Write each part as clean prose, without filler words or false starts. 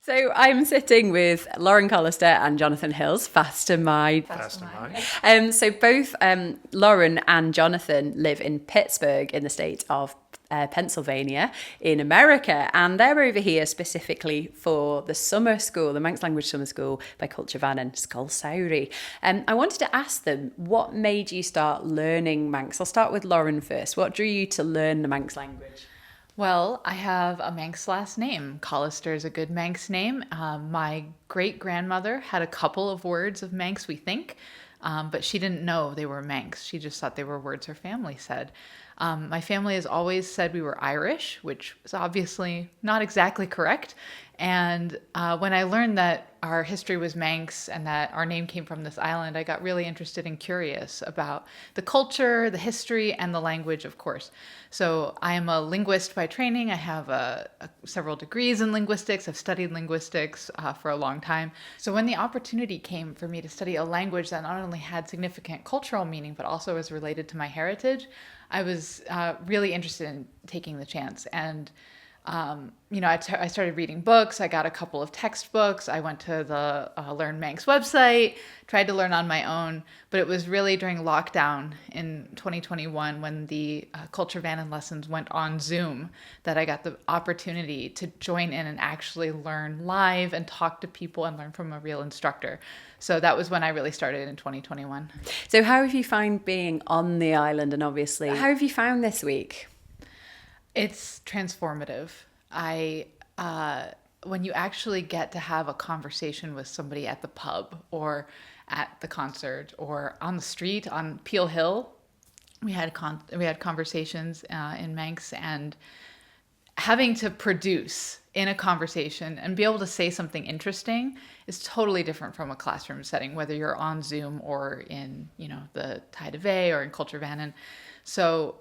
So I'm sitting with Lauren Collister and Jonathan Hills, faster mind. So both Lauren and Jonathan live in Pittsburgh in the state of Pennsylvania in America, and they're over here specifically for the summer school, the Manx Language Summer School by Culture Vannin, Scoill Souree. I wanted to ask them, what made you start learning Manx? I'll start with Lauren first. What drew you to learn the Manx language? Well, I have a Manx last name. Collister is a good Manx name. My great-grandmother had a couple of words of Manx, we think, but she didn't know they were Manx. She just thought they were words her family said. My family has always said we were Irish, which is obviously not exactly correct. And when I learned that our history was Manx and that our name came from this island, I got really interested and curious about the culture, the history, and the language, of course. So I am a linguist by training. I have several degrees in linguistics. I've studied linguistics for a long time. So when the opportunity came for me to study a language that not only had significant cultural meaning, but also was related to my heritage, I was really interested in taking the chance. And I started reading books. I got a couple of textbooks. I went to the Learn Manx website, tried to learn on my own. But it was really during lockdown in 2021 when the Culture Vannin lessons went on Zoom that I got the opportunity to join in and actually learn live and talk to people and learn from a real instructor. So that was when I really started in 2021. So how have you found being on the island, and obviously, how have you found this week? It's transformative. When you actually get to have a conversation with somebody at the pub or at the concert or on the street on Peel Hill, we had conversations in Manx, and having to produce in a conversation and be able to say something interesting is totally different from a classroom setting, whether you're on Zoom or in, the Tide of A or in Culture Vannin. So,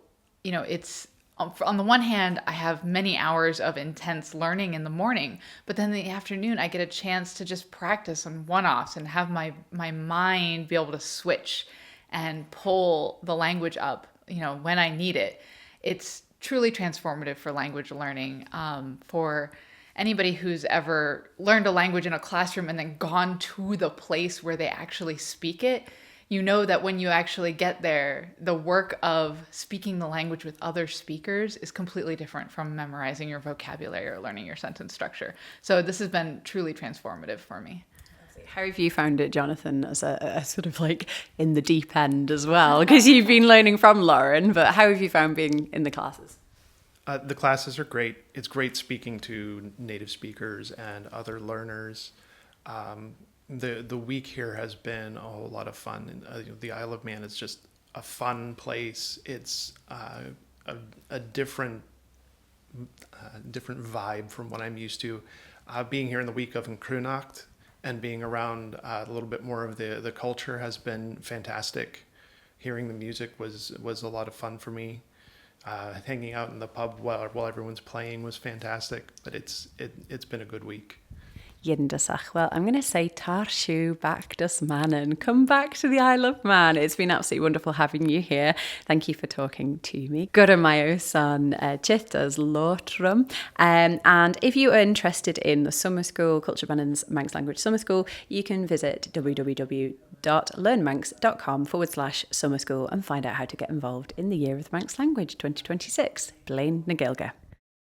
it's, on the one hand, I have many hours of intense learning in the morning, but then in the afternoon, I get a chance to just practice on one-offs and have my mind be able to switch and pull the language up, when I need it. It's truly transformative for language learning. For anybody who's ever learned a language in a classroom and then gone to the place where they actually speak it, you know that when you actually get there, the work of speaking the language with other speakers is completely different from memorizing your vocabulary or learning your sentence structure. So this has been truly transformative for me. How have you found it, Jonathan, as a sort of like in the deep end as well? Because you've been learning from Lauren, but how have you found being in the classes? The classes are great. It's great speaking to native speakers and other learners. The week here has been a whole lot of fun. The Isle of Man is just a fun place. It's a different vibe from what I'm used to. Being here in the week of Crunacht and being around a little bit more of the culture has been fantastic. Hearing the music was a lot of fun for me. Hanging out in the pub while everyone's playing was fantastic. But it's been a good week. Yindasach. Well, I'm going to say Tarshu back to Mannin. Come back to the Isle of Man. It's been absolutely wonderful having you here. Thank you for talking to me. Gura mayo san chitas lotrum. And if you are interested in the summer school, Culture Vannin's Manx Language Summer School, you can visit www.learnmanx.com/summer school and find out how to get involved in the Year of the Manx Language 2026. Blaine na Gaeilge.